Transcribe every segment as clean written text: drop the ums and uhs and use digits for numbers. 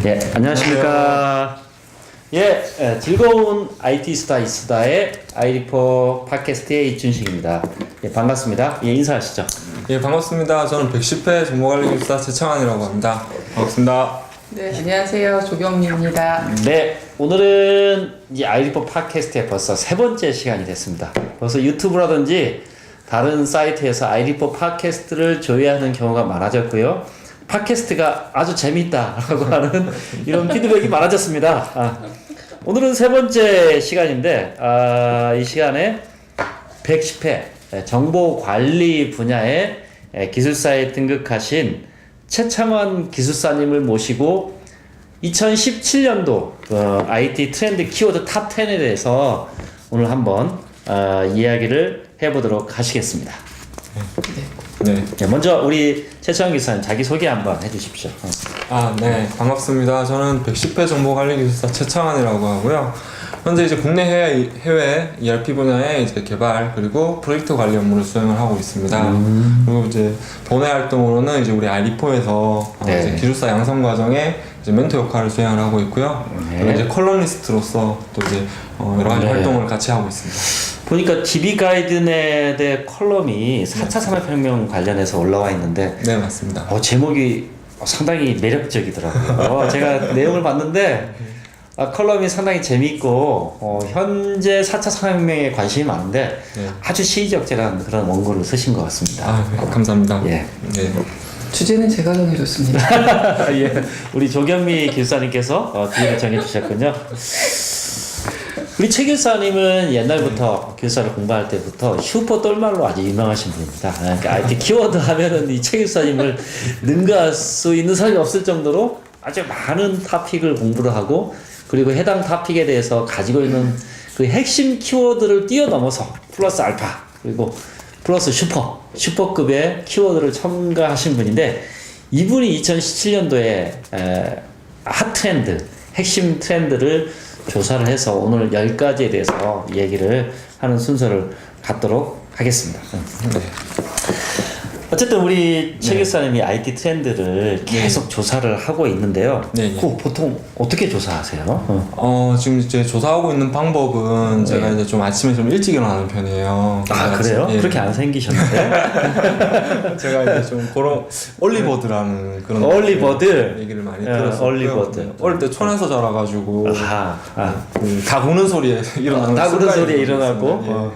예, 안녕하십니까. 즐거운 IT 스타 이스다의 아이리포 팟캐스트의 이춘식입니다. 예, 반갑습니다. 예, 인사하시죠. 예, 반갑습니다. 저는 110회 정보관리기술사 최창환이라고 합니다. 반갑습니다. 네, 안녕하세요. 조경미입니다. 네, 오늘은 이 아이리포 팟캐스트에 벌써 세 번째 시간이 됐습니다. 벌써 유튜브라든지 다른 사이트에서 아이리포 팟캐스트를 조회하는 경우가 많아졌고요. 팟캐스트가 아주 재밌다라고 하는 이런 피드백이 많아졌습니다. 오늘은 세 번째 시간인데, 이 시간에 110회 정보관리 분야의 기술사에 등극하신 최창환 기술사님을 모시고 2017년도 IT 트렌드 키워드 탑 10에 대해서 오늘 한번 이야기를 해보도록 하시겠습니다. 네. 먼저 우리 최창환 기술사님 자기 소개 한번 해주십시오. 네, 반갑습니다. 저는 110회 정보관리기술사 최창환이라고 하고요. 현재 이제 국내 해외 ERP 분야의 이제 개발 그리고 프로젝트 관리 업무를 수행을 하고 있습니다. 그리고 이제 본회 활동으로는 이제 우리 아이리포에서 이제 기술사 양성 과정에 이제 멘토 역할을 수행을 하고 있고요. 그리고 이제 컬럼니스트로서 또 이제 여러 가지 활동을 같이 하고 있습니다. 보니까 DB 가이드넷의 컬럼이 4차 산업혁명 관련해서 올라와 있는데, 네, 맞습니다. 제목이 상당히 매력적이더라고요. 제가 내용을 봤는데 컬럼이 상당히 재미있고 현재 4차 산업혁명에 관심이 많은데 아주 시의적절한 그런 원고를 쓰신 것 같습니다. 네, 감사합니다. 예. 네. 주제는 제가 정해줬습니다. 예, 우리 조경미 기술사님께서 주제를 정해주셨군요. 우리 최 기술사님은 옛날부터 기술사를 공부할 때부터 슈퍼 똘말로 아주 유명하신 분입니다. 그러니까 IT 키워드 하면은 이 최 기술사님을 능가할 수 있는 사람이 없을 정도로 아주 많은 토픽을 공부를 하고, 그리고 해당 토픽에 대해서 가지고 있는 그 핵심 키워드를 뛰어넘어서 플러스 알파 그리고 플러스 슈퍼급의 키워드를 첨가하신 분인데, 이분이 2017년도에 핫 트렌드, 핵심 트렌드를 조사를 해서 오늘 10가지에 대해서 얘기를 하는 순서를 갖도록 하겠습니다. 네. 어쨌든 우리 최 교수님이 IT 트렌드를 계속 조사를 하고 있는데요. 그 보통 어떻게 조사하세요? 지금 이제 조사하고 있는 방법은 제가 이제 좀 아침에 좀 일찍 일어나는 편이에요. 그래요? 그렇게 안 생기셨는데? 제가 이제 좀 그런 얼리버드라는 그런 얼리버드 얘기를 많이 들었어요. 얼리버드. 어릴 때 촌에서 자라가지고 닭 우는 소리에 일어나는 닭 우는 소리에 일어나고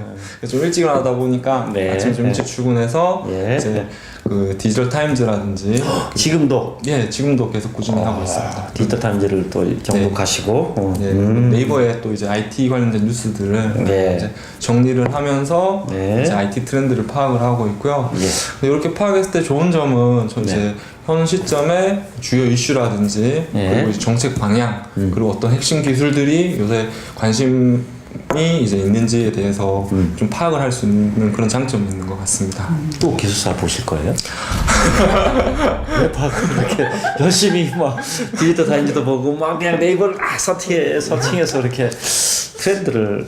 좀 일찍 일어나다 보니까 아침 좀 일찍 출근해서 이제 그 디지털 타임즈라든지 지금도 지금도 계속 꾸준히 하고 있습니다. 디지털 타임즈를 또 정독하시고 네이버에 또 이제 IT 관련된 뉴스들을 이제 정리를 하면서 이제 IT 트렌드를 파악을 하고 있고요. 이렇게 파악했을 때 좋은 점은 저 이제 현 시점에 주요 이슈라든지 그리고 이제 정책 방향 그리고 어떤 핵심 기술들이 요새 관심이 이제 있는지에 대해서 좀 파악을 할 수 있는 그런 장점이 있는 것 같습니다. 또 기술사 보실 거예요? 왜 파악을 이렇게 열심히 막 디지털 타임즈도 보고 막 그냥 네이버를 서칭해서 이렇게 트렌드를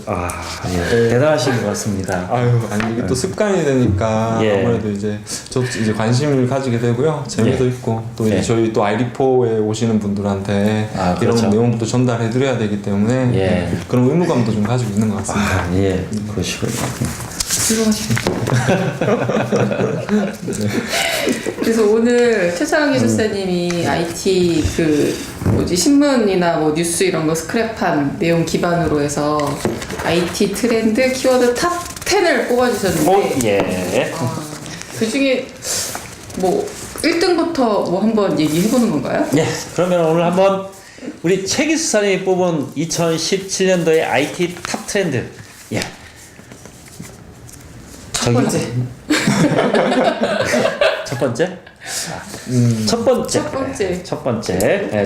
대단하신 것 같습니다. 아니 이게 또 습관이 되니까 아무래도 이제 저도 이제 관심을 가지게 되고요. 재미도 있고 또 이제 저희 또 아이리포에 오시는 분들한테 이런 내용도 전달해드려야 되기 때문에 그런 의무감도 좀 가지고 있는 것 같습니다. 그러시군요. 그래서 오늘 최창환 기술사님이 IT 신문이나 뭐 뉴스 이런 거 스크랩한 내용 기반으로 해서 IT 트렌드 키워드 탑 10을 뽑아주셨는데 그 중에 뭐 1등부터 뭐 한번 얘기해보는 건가요? 그러면 오늘 한번 우리 최 기술사님이 뽑은 2017년도의 IT 탑 트렌드. 첫 번째. 첫 번째?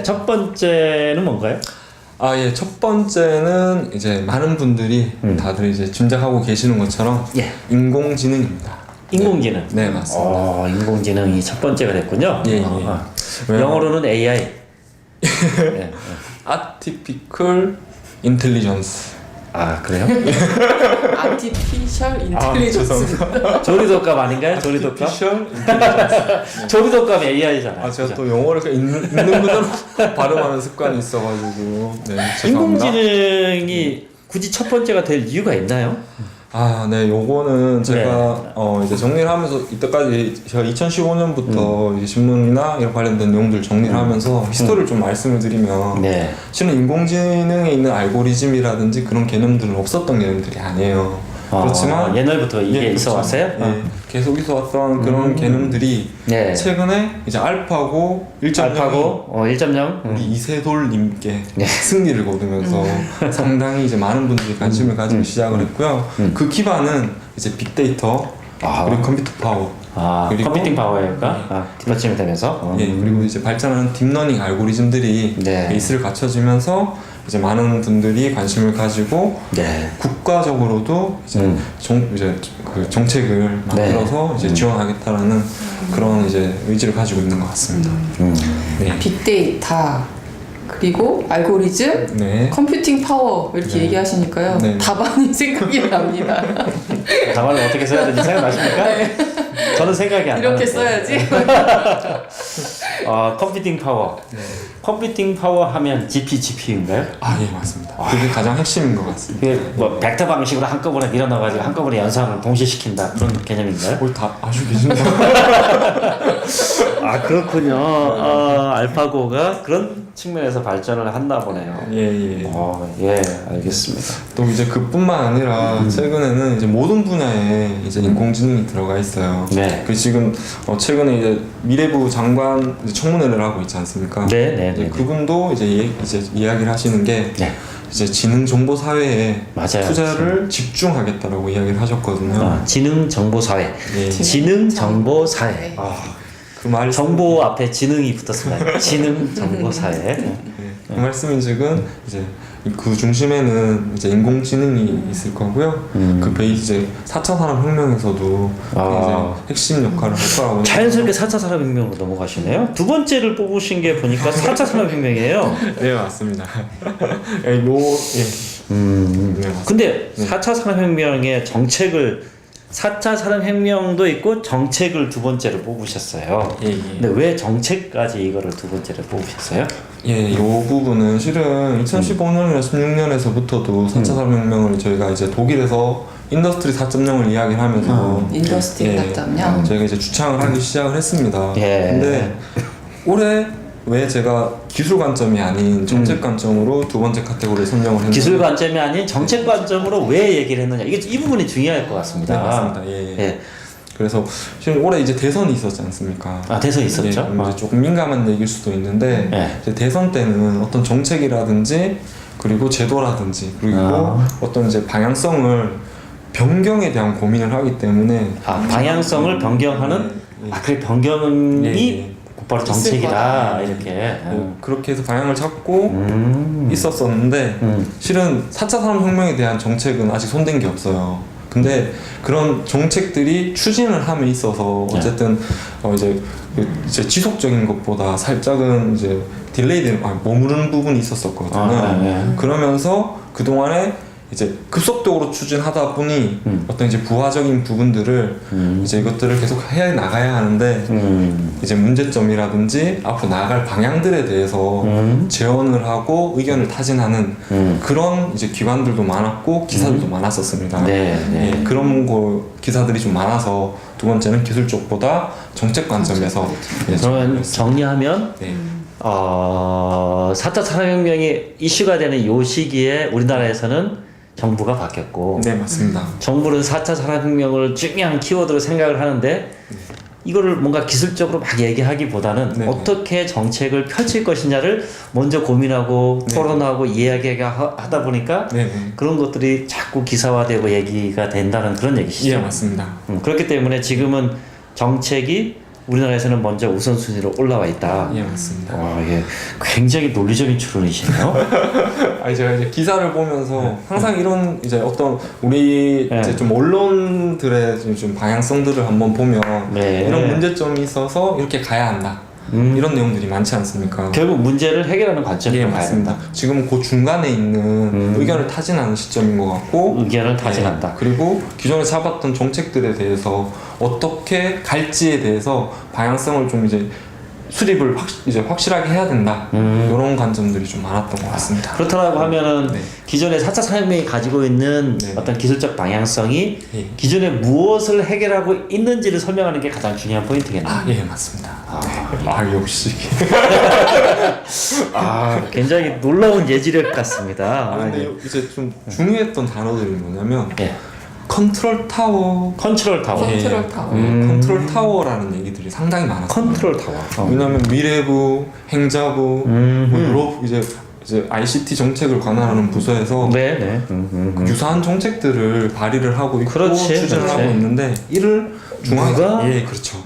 첫 번째는 뭔가요? 첫 번째는 이제 많은 분들이 다들 이제 짐작하고 계시는 것처럼 인공지능입니다. 인공지능. 네, 맞습니다. 인공지능이 첫 번째가 됐군요. 영어로는 AI. Artificial Intelligence. 아 그래요? 아티피셜 인텔리전스. 조리독감 아닌가요? 조리독감? 피셜? 조리독감 AI잖아요. 아 제가 또 영어를 있는 그대로 발음하는 습관이 있어가지고 네 죄송합니다. 인공지능이 굳이 첫 번째가 될 이유가 있나요? 아, 네, 요거는 제가 이제 정리를 하면서 이때까지 제가 2015년부터 이제 신문이나 이런 관련된 내용들 정리를 하면서 히스토리를 좀 말씀을 드리면 네. 실은 인공지능에 있는 알고리즘이라든지 그런 개념들은 없었던 개념들이 아니에요. 그렇지만 옛날부터 이게 예, 있어 그렇죠. 왔어요? 예, 계속 있어 왔던 그런 개념들이 네. 최근에 이제 알파고 1.0이 알파고 1.0 우리 이세돌님께 네. 승리를 거두면서 상당히 이제 많은 분들이 관심을 가지고 시작을 했고요. 그 기반은 이제 빅데이터 그리고 컴퓨터 파워 그리고 컴퓨팅 파워가 뒷받침이 되면서 예, 그리고 이제 발전하는 딥러닝 알고리즘들이 네. 베이스를 갖춰지면서 이제 많은 분들이 관심을 가지고 네. 국가적으로도 이제 이제 그 정책을 만들어서 이제 지원하겠다라는 그런 이제 의지를 가지고 있는 것 같습니다. 네. 빅데이터 그리고 알고리즘, 네. 컴퓨팅 파워 이렇게 얘기하시니까요. 네. 답안이 생각이 납니다. 답안을 어떻게 써야 되는지 생각나십니까? 저는 생각이 안 나요. 이렇게 써야지. 컴퓨팅 파워. 컴퓨팅 파워 하면 GPU인가요? 아, 예, 맞습니다. 그게 가장 핵심인 것 같습니다. 그게 뭐 벡터 방식으로 한꺼번에 밀어넣어가지고 한꺼번에 연산을 동시시킨다 그런 개념인가요? 뭘 다 아주 계신다. 아 그렇군요. 알파고가 그런 측면에서 발전을 했나 보네요. 예, 예. 예, 알겠습니다. 또 이제 그뿐만 아니라 최근에는 이제 모든 분야에 이제 인공지능이 들어가 있어요. 네. 그 지금 최근에 이제 미래부 장관 이제 청문회를 하고 있지 않습니까? 네. 그분도 이제 이야기를 하시는 게 네. 이제 지능 정보 사회에 맞아요. 투자를 집중하겠다라고 이야기를 하셨거든요. 지능 정보 사회. 예. 지능 정보 사회. 그 말 정보 앞에 지능이 붙었습니다. 지능 정보 사회. 그 말씀인즉은 이제 그 중심에는 이제 인공지능이 있을 거고요. 그 베이스 이제 4차 산업혁명에서도 이제 핵심 역할을 할 거라고. 자연스럽게 4차 산업혁명으로 넘어가시네요. 두 번째를 뽑으신 게 보니까 4차 산업혁명이에요. 네, 맞습니다. 예. 네, 맞습니다. 근데 4차 산업혁명의 정책을 4차 산업혁명도 있고 정책을 두 번째로 뽑으셨어요. 예. 근데 왜 정책까지 이거를 두 번째로 뽑으셨어요? 예, 이 부분은 실은 2015년이나 16년에서부터도 4차 산업혁명을 저희가 이제 독일에서 인더스트리 4.0을 이야기를 하면서 인더스트리 4.0 저희가 이제 주창을 하기 시작을 했습니다. 근데 올해 왜 제가 기술 관점이 아닌 정책 관점으로 두 번째 카테고리를 선정을 했는지 기술 관점이 아닌 정책 관점으로 왜 얘기를 했느냐 이 부분이 중요할 것 같습니다. 네, 맞습니다. 예. 그래서 지금 올해 이제 대선이 있었지 않습니까? 대선 있었죠. 이제 조금 민감한 얘기일 수도 있는데 이제 대선 때는 어떤 정책이라든지 그리고 제도라든지 그리고 어떤 이제 방향성을 변경에 대한 고민을 하기 때문에 방향성을 변경하는 그래 변경이 곧바로 정책이다 있을 이렇게 그렇게 해서 방향을 잡고 있었었는데 실은 4차 산업혁명에 대한 정책은 아직 손댄 게 없어요. 근데 그런 정책들이 추진을 함에 있어서 어쨌든 이제 지속적인 것보다 살짝은 이제 딜레이된 머무르는 부분이 있었었거든요. 그러면서 그 동안에 이제 급속도로 추진하다 보니 어떤 이제 부화적인 부분들을 이제 이것들을 계속 해 나가야 하는데 이제 문제점이라든지 앞으로 나아갈 방향들에 대해서 제언을 하고 의견을 타진하는 그런 이제 기관들도 많았고 기사들도 많았었습니다. 예, 그런 기사들이 좀 많아서 두 번째는 기술 쪽보다 정책 관점에서 그러면 정리하면 4차 산업혁명이 이슈가 되는 요 시기에 우리나라에서는 정부가 바뀌었고 네, 맞습니다. 정부는 4차 산업혁명을 중요한 키워드로 생각을 하는데 이거를 뭔가 기술적으로 막 얘기하기보다는 어떻게 정책을 펼칠 것이냐를 먼저 고민하고 토론하고 이야기하다 보니까 그런 것들이 자꾸 기사화되고 얘기가 된다는 그런 얘기시죠? 예, 맞습니다. 그렇기 때문에 지금은 정책이 우리나라에서는 먼저 우선순위로 올라와 있다. 예, 맞습니다. 예. 굉장히 논리적인 추론이시네요. 아니 제가 이제 기사를 보면서 항상 이런 이제 어떤 우리 이제 좀 언론들의 좀 방향성들을 한번 보면 이런 문제점이 있어서 이렇게 가야 한다. 이런 내용들이 많지 않습니까? 결국 문제를 해결하는 관점으로 예, 가야 맞습니다. 된다. 지금 그 중간에 있는 의견을 타진하는 시점인 것 같고 의견을 타진한다. 예, 그리고 기존에 잡았던 정책들에 대해서 어떻게 갈지에 대해서 방향성을 좀 이제 수립을 이제 확실하게 해야 된다. 이런 관점들이 좀 많았던 것 같습니다. 그렇다고 하면은 네. 기존의 4차 산업이 가지고 있는 네. 어떤 기술적 방향성이 예. 기존에 무엇을 해결하고 있는지를 설명하는 게 가장 중요한 포인트겠네요. 예, 맞습니다. 역시. 굉장히 놀라운 예지력 같습니다. 근데 이제 좀 중요했던 단어들이 뭐냐면 예. 컨트롤 타워. 컨트롤 타워. 컨트롤 타워. 컨트롤 타워라는 얘기들이 상당히 많았어요. 컨트롤 타워. 왜냐하면 미래부, 행자부, 뭐 여러 이제 ICT 정책을 관할하는 부서에서 네, 네. 유사한 정책들을 발의를 하고 있고 그렇지, 추진을 그렇지. 하고 있는데 이를 누가? 예, 그렇죠.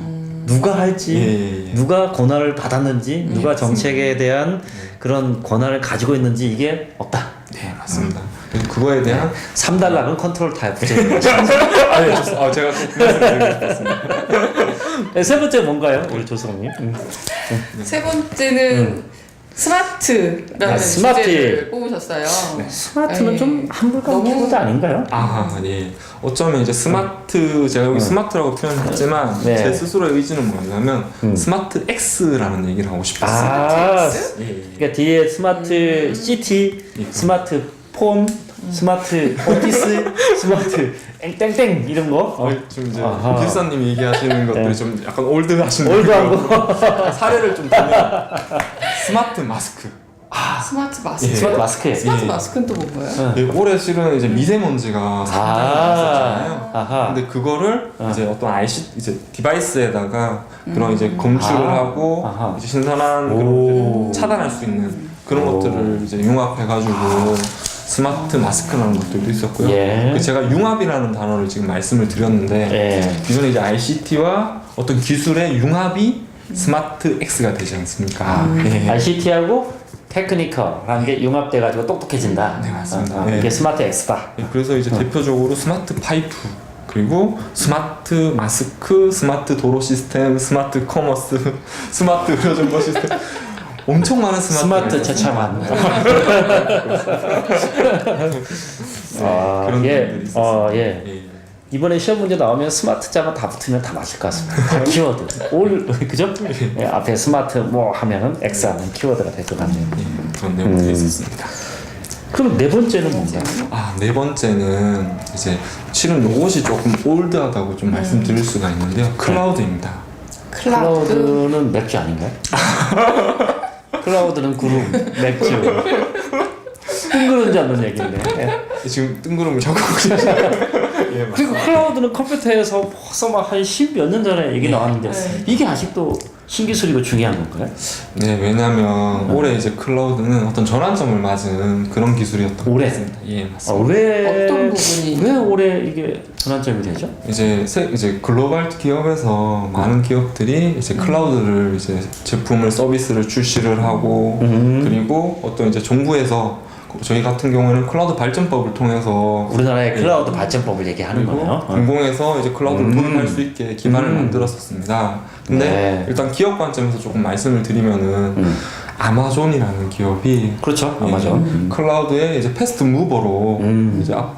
누가 할지, 예. 누가 권한을 받았는지, 누가 정책에 대한 그런 권한을 가지고 있는지 이게 없다. 네, 맞습니다. 그래서 그거에 대한 3달러는 컨트롤 타워 부족입니다. 제가 꼭 말씀드리고 싶었습니다. 네, 세 번째 뭔가요, 우리 조성님? 세 번째는 스마트라는 스마트. 주제를 뽑으셨어요. 스마트는 네. 좀 한물간 너무- 키워드 아닌가요? 예. 어쩌면 이제 스마트, 제가 여기 스마트라고 표현했지만 네. 제 스스로의 의지는 뭐냐면 스마트 X라는 얘기를 하고 싶었어요. 아, 텍스? 예. 그러니까 뒤에 스마트 시티, 스마트 폰, 스마트 오피스, 스마트 땡땡 이런 거. 좀 이제 아하. 기사님이 얘기하시는 것들이 네. 좀 약간 올드하신 올드한 거 사례를 좀 들면 스마트 마스크. 스마트 마스크. 스마트 마스크. 스마트 예. 마스크는 또 뭔가요? 올해 실은 이제 미세먼지가 상당히 많았잖아요. 아하. 근데 그거를 이제 어떤 이제 디바이스에다가 그런 이제 검출을 아. 하고 아하. 이제 신선한 그런 오. 이제 차단할 수 있는 그런 것들을 이제 융합해가지고 스마트 마스크라는 것들도 있었고요. 예. 제가 융합이라는 단어를 지금 말씀을 드렸는데 예. 기존에 이제 ICT와 어떤 기술의 융합이 스마트 X가 되지 않습니까? 예. ICT하고 테크니컬한 게 융합돼가지고 똑똑해진다. 네, 맞습니다. 이게 네. 스마트 X다. 그래서 이제 대표적으로 스마트 파이프 그리고 스마트 마스크, 스마트 도로 시스템, 스마트 커머스, 스마트 의료정보 시스템 엄청 많은 스마트 최첨한. 그런 예. 것들이 있었어요. 예. 예. 이번에 시험 문제 나오면 스마트자가 다 붙으면 다 맞을 것 같습니다. 다 키워드. 그죠? 예, 앞에 스마트 뭐 하면은 X하는 키워드가 될 것 같네요. 그런 내용들이 있었습니다. 그럼 네 번째는 뭔가요? 네 번째는 이제 실은 이것이 조금 올드하다고 좀 말씀드릴 수가 있는데요. 클라우드입니다. 클라우드. 클라우드는 맥주 아닌가요? 클라우드는 구름, 맥주. 뜬구름지 않는 얘기인데. 예. 지금 뜬구름을 잡고 예, 맞습니다. 그리고 클라우드는 컴퓨터에서 벌써 막 한 10몇 년 전에 얘기 나왔는데 네. 이게 아직도 신기술이고 중요한 건가요? 네, 왜냐하면 올해 이제 클라우드는 어떤 전환점을 맞은 그런 기술이었던 것 올해? 같습니다. 예, 맞습니다. 왜 어떤 부분이? 왜 올해 이게 전환점이 되죠? 이제 글로벌 기업에서 많은 기업들이 이제 클라우드를 이제 제품을 서비스를 출시를 하고 그리고 어떤 이제 정부에서 저희 같은 경우에는 클라우드 발전법을 통해서 우리나라의 클라우드 발전법을 얘기하는 그리고 거네요. 공공에서 이제 클라우드를 도입할 수 있게 기반을 만들었었습니다. 근데 네. 일단 기업 관점에서 조금 말씀을 드리면은 아마존이라는 기업이 그렇죠, 예, 아마존. 클라우드의 이제 패스트 무버로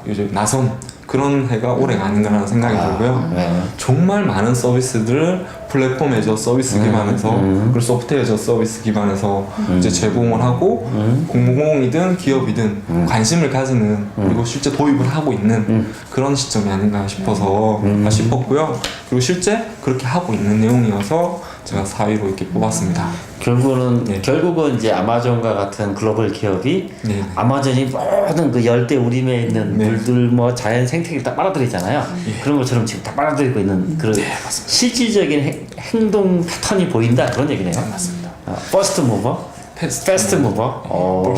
이제 나선 그런 해가 올해가 아닌가라는 생각이 들고요. 네. 정말 많은 서비스들을 플랫폼 애저 서비스 기반에서 그리고 소프트웨어 애저 서비스 기반에서 이제 제공을 하고 공공이든 기업이든 관심을 가지는 그리고 실제 도입을 하고 있는 그런 시점이 아닌가 싶어서 싶었고요. 그리고 실제 그렇게 하고 있는 내용이어서 제가 4위로 이렇게 뽑았습니다. 결국은 이제 아마존과 같은 글로벌 기업이 네. 아마존이 모든 그 열대 우림에 있는 네. 물들 뭐 자연 생태계를 다 빨아들이잖아요. 그런 것처럼 지금 다 빨아들이고 있는 그런 실질적인 행동 패턴이 보인다 그런 얘기네요. 맞습니다. 퍼스트 무버, 패스트 무버,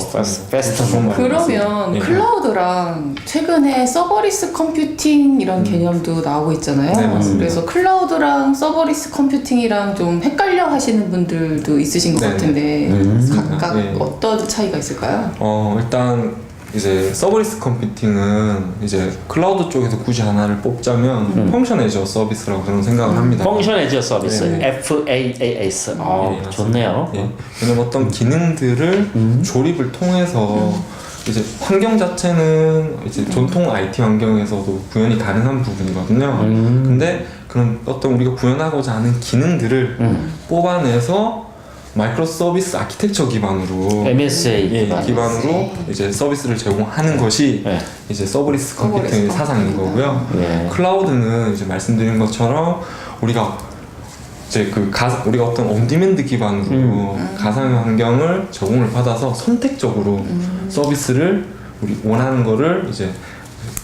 패스트 무버. 그러면 네. 클라우드랑 최근에 서버리스 컴퓨팅 이런 개념도 나오고 있잖아요. 네, 맞습니다. 그래서 클라우드랑 서버리스 컴퓨팅이랑 좀 헷갈려 하시는 분들도 있으신 것 네, 같은데 각각 네. 어떤 차이가 있을까요? 일단 이제 서브리스 컴퓨팅은 이제 클라우드 쪽에서 굳이 하나를 뽑자면 펑션 애저 서비스라고 저는 생각을 합니다. 펑션 애저 서비스 네. FaaS. 네, 좋네요. 예. 왜냐면 어떤 기능들을 조립을 통해서 이제 환경 자체는 이제 전통 IT 환경에서도 구현이 가능한 부분이거든요. 근데 그런 어떤 우리가 구현하고자 하는 기능들을 뽑아내서 마이크로 서비스 아키텍처 기반으로 MSA 기반으로 이제 서비스를 제공하는 것이 네. 이제 서브리스 컴퓨팅의 사상인 거고요. 네. 클라우드는 이제 말씀드린 것처럼 우리가 이제 우리가 어떤 온디맨드 기반으로 가상 환경을 제공을 받아서 선택적으로 서비스를 우리 원하는 거를 이제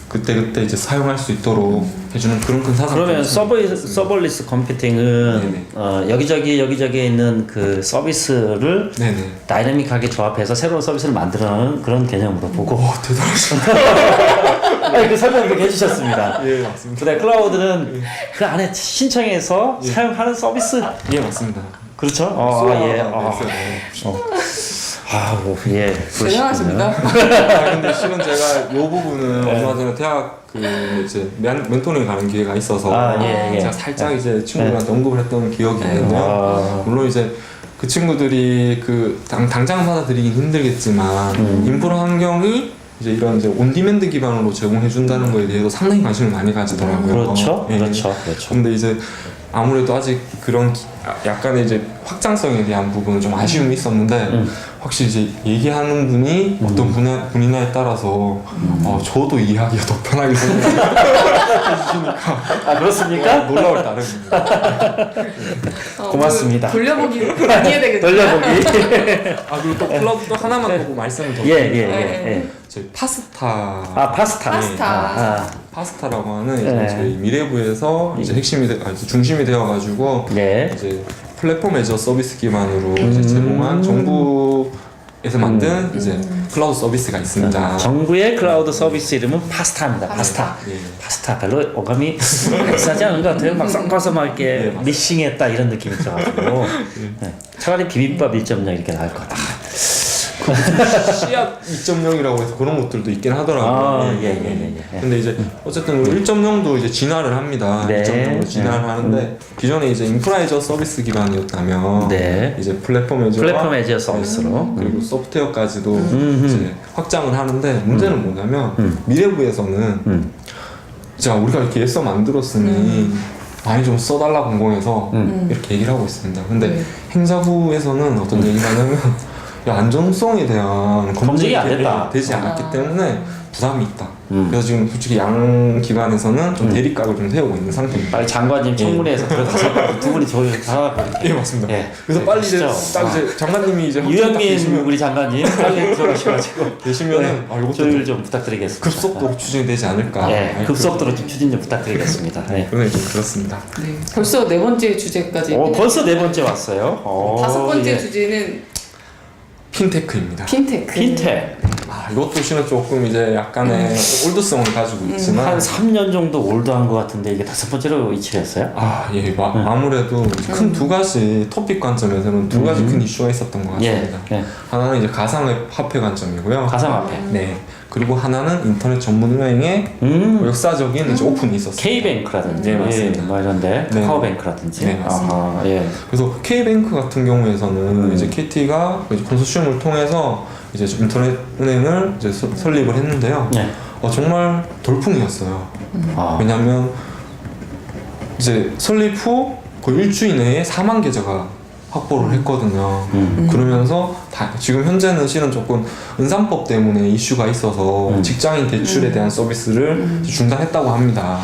그때 이제 사용할 수 있도록 해주는 그런 큰 사상. 그러면 서버리스 컴퓨팅은 네네. 여기저기에 있는 그 서비스를 네네. 다이내믹하게 조합해서 새로운 서비스를 만들어내는 그런 개념으로 보고. 대단하십니다. 그 설명 그렇게 해주셨습니다. 예, 맞습니다. 근데 클라우드는 그 안에 신청해서 사용하는 서비스. 예, 맞습니다. 그렇죠? 예. 대단하십니다. 근데 실은 제가 이 부분은 얼마 전에 대학 이제 멘토링 가는 기회가 있어서 제가 살짝 이제 친구들한테 언급을 했던 기억이 있는데요. 물론 이제 그 친구들이 당장 받아들이긴 힘들겠지만 인프라 환경이 이제 이런 이제 온디맨드 기반으로 제공해 준다는 거에 대해서 상당히 관심을 많이 가지더라고요. 그렇죠. 예. 그렇죠. 근데 이제 아무래도 아직 그런 약간의 이제 확장성에 대한 부분은 좀 아쉬움이 있었는데 확실히 이제 얘기하는 분이 어떤 분이냐에 따라서 저도 이해하기가 더 편하게 해주시니까 그렇습니까? 놀라울 따름입니다. 고맙습니다. 돌려보기 많이 해야 되겠다. 돌려보기. 그리고 또 클라우드 또 하나만 보고 말씀을 더 예. 저희 파스타. 파스타라고 하는 이제 저희 미래부에서 이제 핵심이 중심이 되어가지고 이제 플랫폼 애저 서비스 기반으로 이제 제공한 정부에서 만든 이제 클라우드 서비스가 있습니다. 정부의 클라우드 서비스 이름은 파스타입니다. 파스타. 파스타 별로 어감이 비싸지 않은 것 같아요. 막 섞어서 막 이렇게 믹싱했다 이런 느낌이 있어가지고 차라리 비빔밥 1.0 이렇게 나을 것 같아요. 씨앗 2.0이라고 해서 그런 것들도 있긴 하더라고요. 근데 이제 어쨌든 1.0도 이제 진화를 합니다. 2.0으로 진화를 하는데 기존에 이제 인프라 애저 서비스 기반이었다면 이제 플랫폼 애저 서비스로 그리고 소프트웨어까지도 이제 확장을 하는데 문제는 뭐냐면 미래부에서는 자 우리가 이렇게 애써 만들었으니 많이 좀 써달라 공공에서 이렇게 얘기를 하고 있습니다. 근데 행자부에서는 어떤 얘기를 하냐면 안정성에 대한 검증이 안 됐다. 되지 않았기 때문에 부담이 있다. 그래서 지금 솔직히 양 기관에서는 좀 대립각을 좀 세우고 있는 상태입니다. 빨리 장관님 청문회에서 들어가서 두 분이 저희 다. 예, 맞습니다. 그래서 빨리 이제 장관님이 이제 유영민 우리 장관님 빨리 들어가셔가지고 되시면은 조율 좀 부탁드리겠습니다. 급속도로 추진되지 않을까. 급속도로 좀 추진 좀 부탁드리겠습니다. 그건 좀 그렇습니다. 벌써 4번째 주제까지. 벌써 4번째 왔어요. 5번째 주제는 핀테크입니다. 핀테크. 이것도 실은 조금 이제 약간의 올드성을 가지고 있지만 한 3년 정도 올드한 것 같은데 이게 5번째로 위치했어요? 아무래도 큰 두 가지 토픽 관점에서는 두 가지 큰 이슈가 있었던 것 같습니다. 하나는 이제 가상화폐 관점이고요. 가상화폐. 그리고 하나는 인터넷 전문은행의 역사적인 이제 오픈이 있었어요. K뱅크라든지, 맞습니다. 뭐 이런데 카카오뱅크라든지. 맞습니다. 그래서 K뱅크 같은 경우에서는 이제 KT가 컨소시엄을 통해서 이제 인터넷 은행을 이제 설립을 했는데요. 정말 돌풍이었어요. 왜냐하면 이제 설립 후 거의 일주일 내에 4만 계좌가 확보를 했거든요. 그러면서 지금 현재는 실은 조금 은산법 때문에 이슈가 있어서 직장인 대출에 대한 서비스를 중단했다고 합니다.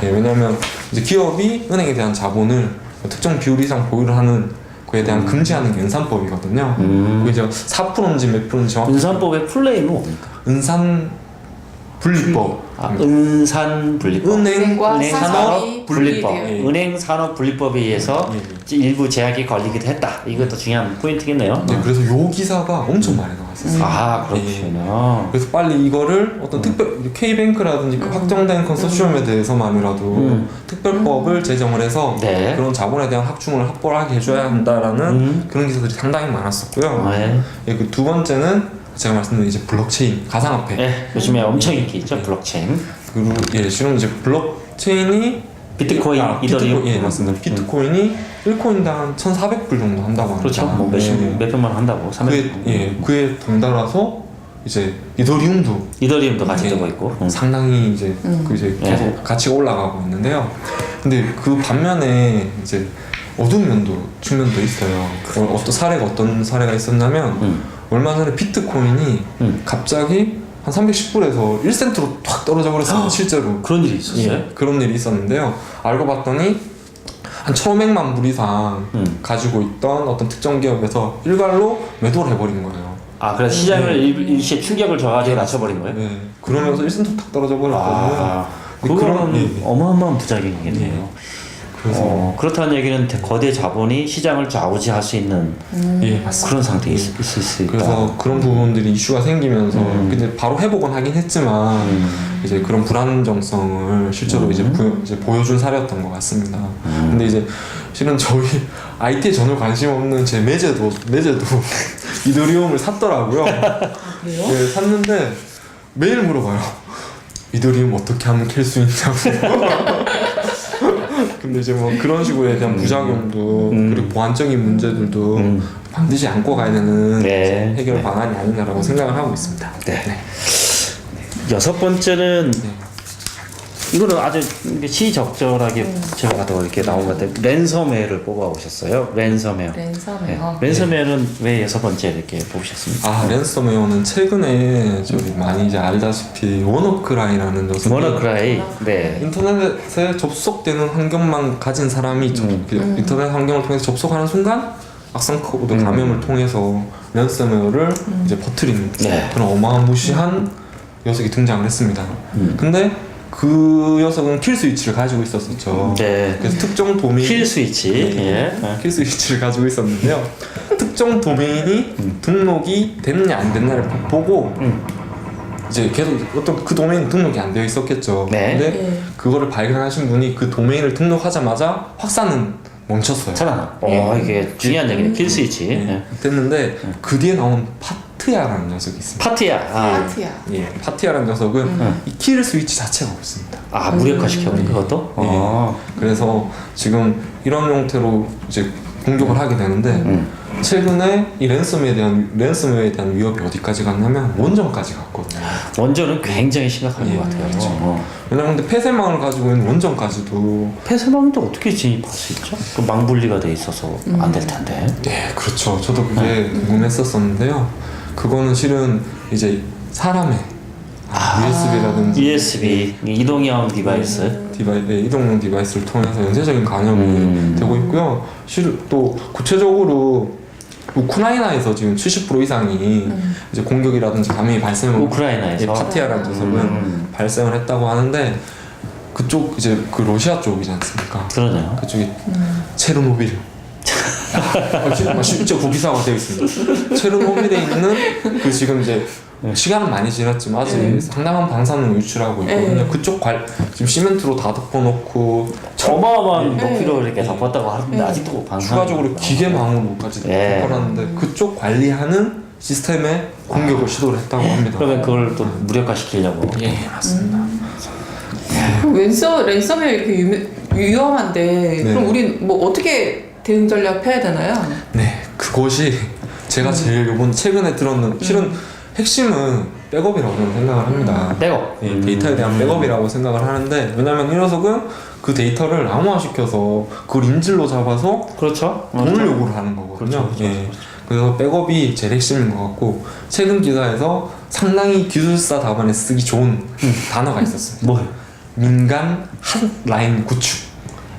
왜냐하면 이제 기업이 은행에 대한 자본을 특정 비율 이상 보유를 하는 그에 대한 금지하는 게 은산법이거든요. 그게 이제 4%인지 몇 프로인지 정확히 은산법의 플레이는 뭡니까? 은산 분리법. 은산 분리법. 은행과 산업 분리법. 분리돼요. 은행 산업 분리법에 의해서 일부 제약이 걸리기도 했다. 이것도 중요한 포인트겠네요. 그래서 요 기사가 엄청 많이 나왔었어요. 그렇군요. 그래서 빨리 이거를 어떤 특별 K뱅크라든지 확정된 컨소시엄에 대해서만이라도 특별법을 제정을 해서 그런 자본에 대한 확충을 확보를 하게 해줘야 한다라는 그런 기사들이 상당히 많았었고요. 그 두 번째는 제가 말씀드린 이제 블록체인, 가상화폐. 네, 요즘에 엄청 인기 있죠, 블록체인. 그리고 예, 지금 이제 블록체인이 비트코인, 이더리움. 예, 맞습니다. 비트코인이 1코인당 한 1,400불 정도 한다고 합니다. 그렇죠. 뭐 몇백만 원 한다고. 그에 동달아서 이제 이더리움도 같이 예, 뜨고 있고. 상당히 이제 그 이제 계속 네. 가치가 올라가고 있는데요. 근데 그 반면에 이제 어두운 측면도 있어요. 어떤 사례가 있었냐면 얼마 전에 비트코인이 갑자기 한 310불에서 1센트로 탁 떨어져 버렸어요. 실제로. 그런 일이 있었어요? 예, 그런 일이 있었는데요. 알고 봤더니 한 1,500만 불 이상 가지고 있던 어떤 특정 기업에서 일괄로 매도를 해버린 거예요. 아, 그래서 시장을 일시에 충격을 줘가지고 낮춰버린 거예요? 네. 그러면서 1센트 탁 떨어져 버렸거든요. 아, 그거는 예. 어마어마한 부작용이겠네요. 그래서 그렇다는 얘기는 거대 자본이 시장을 좌우지할 수 있는 예, 맞습니다. 그런 상태에 있을 수 있다. 그래서 그런 부분들이 이슈가 생기면서 근데 바로 회복은 하긴 했지만 이제 그런 불안정성을 실제로 이제 보여준 사례였던 것 같습니다. 근데 이제 실은 저희 IT에 전혀 관심 없는 제 매제도 이더리움을 샀더라고요. 그래요? 네, 샀는데 매일 물어봐요. 이더리움 어떻게 하면 캘 수 있냐고. 근데 이제 뭐 그런 식으로에 대한 부작용도 그리고 보안적인 문제들도 반드시 안고 가야 되는 네. 해결 방안이 아닌가라고 생각을 하고 있습니다. 네. 여섯 번째는 이거는 아주 시적절하게 제가 봐도 이렇게 나온 것 같아요. 랜섬웨어를 뽑아오셨어요. 랜섬웨어. 랜섬웨어는 왜 여섯 번째 이렇게 뽑으셨습니까? 아, 랜섬웨어는 최근에 저희 많이 이제 알다시피 워너크라이라는 녀석이 워너크라이. 네. 인터넷에 접속되는 환경만 가진 사람이 인터넷 환경을 통해서 접속하는 순간 악성 코드 감염을 통해서 랜섬웨어를 이제 퍼뜨리는 네. 그런 어마무시한 녀석이 등장을 했습니다. 근데 그 녀석은 킬 스위치를 가지고 있었었죠. 네. 그래서 특정 도메인 킬 스위치. 예. 킬 스위치를 가지고 있었는데요. 특정 도메인이 등록이 됐냐 안 됐냐를 보고 이제 계속 어떤 그 도메인 등록이 안 되어 있었겠죠. 네. 근데 그거를 발견하신 분이 그 도메인을 등록하자마자 확산은 멈췄어요. 잘하나? 이게 중요한 얘기네. 킬 스위치. 네. 됐는데 그 뒤에 나온 파트야라는 녀석이 있습니다. 파티야. 예, 파티야라는 녀석은 이 킬 스위치 자체가 없습니다. 아, 무력화시켜버린 그것도? 그래서 지금 이런 형태로 이제 공격을 하게 되는데 최근에 이 랜섬웨어에 대한 위협이 어디까지 갔냐면 원전까지 갔거든요. 원전은 굉장히 심각한 것 같아요. 그렇죠. 왜냐면 근데 폐쇄망을 가지고 있는 원전까지도 폐쇄망도 어떻게 진입할 수 있죠? 그 망분리가 돼 있어서 안 될 텐데. 네, 그렇죠. 저도 그게 궁금했었었는데요. 그거는 실은 이제 사람의 USB라든지 USB 이동형 디바이스. 이동용 디바이스를 통해서 연쇄적인 감염이 되고 있고요. 실은 또 구체적으로 우크라이나에서 지금 70% 이상이 이제 공격이라든지 감염이 발생을 우크라이나에서 파티야라는 녀석은 발생을 했다고 하는데 그쪽 이제 그 러시아 쪽이지 않습니까? 그러네요. 그쪽이 체르노빌. 진짜 그 기사가 되어 있습니다. 체르노빌에 있는 그 지금 이제 시간은 많이 지났지만 아직 상당한 방사능을 유출하고 있거든요. 그쪽 지금 시멘트로 다 덮어놓고 어마어마한 높이로 이렇게 덮었다고 하는데 아직도 방사. 추가적으로 기계망으로까지 덮어놨는데 그쪽 관리하는 시스템에 공격을 시도를 했다고 합니다. 그러면 그걸 또 무력화시키려고. 예, 맞습니다. 그럼 랜섬웨어 이렇게 위험한데 그럼 우리 뭐 어떻게 대응 전략 펴야 되나요? 네, 그것이 제가 제일 요번 최근에 들었는 실은 핵심은 백업이라고 저는 생각을 합니다. 백업. 예, 데이터에 대한 백업이라고 생각을 하는데 왜냐면 이 녀석은 그 데이터를 암호화시켜서 그걸 인질로 잡아서 그렇죠. 돈을 요구를 하는 거거든요. 그렇죠. 예. 그래서 백업이 제일 핵심인 것 같고 최근 기사에서 상당히 기술사 답안에 쓰기 좋은 단어가 있었어요. 뭐요? 민간 핫라인 구축.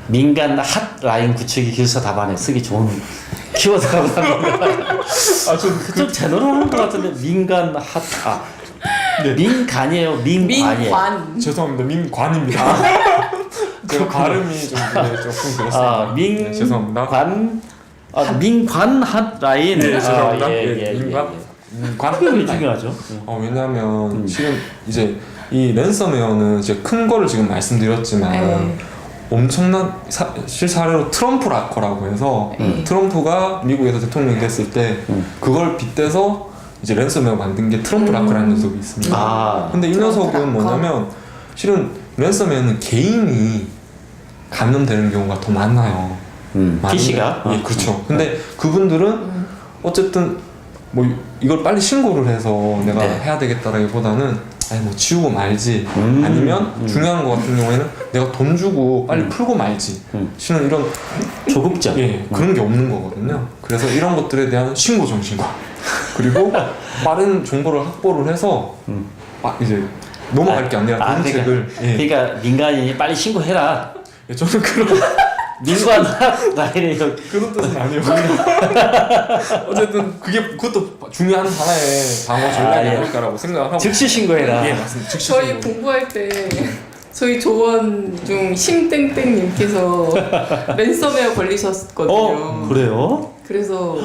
민간 핫라인 구축이 기술사 답안에 쓰기 좋은 키워드가 나옵니다. 좀 제대로 하는 것 같은데 민간 민간이에요. 민관이에요. 민관. 죄송합니다. 민관입니다. 제가 발음이 좀 조금 그랬어요. 네, 죄송합니다. 민관 핫라인. 네, 죄송합니다. 민관. 민관. 그게 중요하죠. 왜냐하면 지금 이제 이 랜섬웨어는 이제 큰 거를 지금 말씀드렸지만 엄청난 실사례로 트럼프 라커라고 해서 트럼프가 미국에서 대통령이 됐을 때 그걸 빗대서 이제 랜섬웨어 만든 게 트럼프 라커라는 녀석이 있습니다. 아. 근데 이 트럼프 녀석은 라커. 뭐냐면 실은 랜섬웨어는 개인이 감염되는 경우가 더 많아요. PC가? 예, 그렇죠. 근데 그분들은 어쨌든 뭐 이걸 빨리 신고를 해서 내가 네. 해야 되겠다라기보다는 아니 뭐 지우고 말지 아니면 중요한 거 같은 경우에는 내가 돈 주고 빨리 풀고 말지 실은 이런 조급증. 예 그런 게 없는 거거든요. 그래서 이런 것들에 대한 신고 정신과 그리고 빠른 정보를 확보를 해서 이제 넘어갈 게 아니라 정책을 그러니까 민간인이 빨리 신고해라. 예, 저는 그런 민관 라인에 그런 뜻은 아니에요. 어쨌든 그것도 중요한 하나의 방어 전략이 예. 아닐까라고 생각하고 즉시 신고해라. 예 맞습니다. 즉시 저희 신고. 공부할 때 저희 조원 중 심땡땡님께서 랜섬웨어 걸리셨거든요. 그래요? 그래서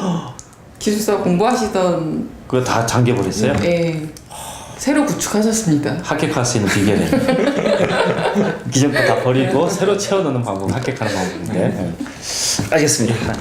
기술사 공부하시던 그거 다 잠겨버렸어요? 예, 새로 구축하셨습니다. 합격할 수 있는 비결은 기존 거 다 버리고 새로 채워넣는 방법, 합격하는 방법인데. 알겠습니다.